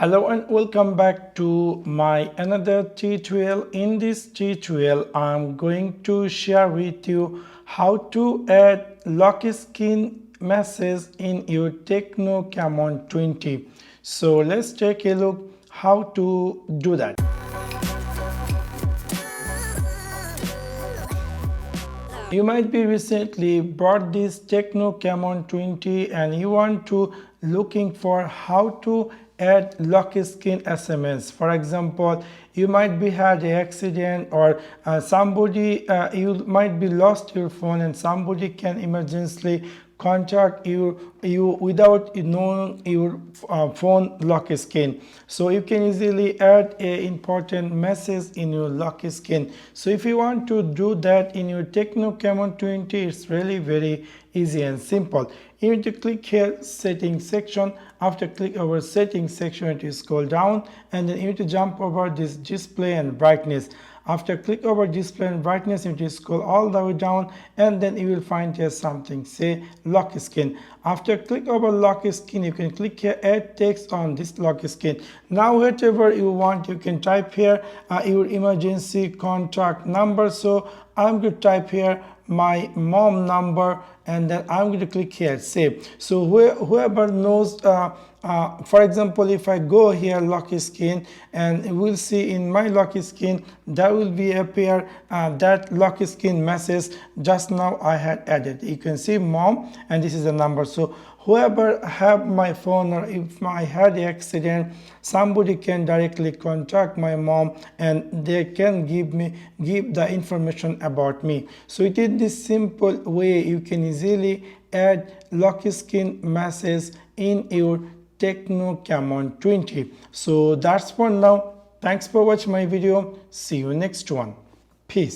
Hello and welcome back to my another tutorial. In this tutorial I'm going to share with you how to add lock screen message in your Tecno Camon 20. So let's take a look how to do that. You might be recently bought this Tecno Camon 20 and you want to looking for how to add lock screen SMS. For example, you might be had an accident or somebody you might be lost your phone and somebody can emergency contact you without knowing your phone lock screen. So you can easily add a important message in your lock screen. So if you want to do that in your Tecno Camon 20, it's really very easy and simple. You need to click here settings section. After click over settings section, it is scroll down and then you need to jump over this display and brightness. After click over display and brightness, you need to scroll all the way down and then you will find here something say lock screen. After click over lock screen, you can click here add text on this lock screen. Now whatever you want, you can type here your emergency contact number. So I'm going to type here my mom number and then I'm going to click here save. So whoever knows for example, if I go here lock screen and we'll see in my lock screen that will be appear that lock screen message just now I had added. You can see mom and this is the number. So whoever have my phone or if I had an accident, somebody can directly contact my mom and they can give the information about me. So it is this simple way you can easily add lock screen message in your Tecno Camon 20. So that's for now. Thanks for watching my video. See you next one. Peace.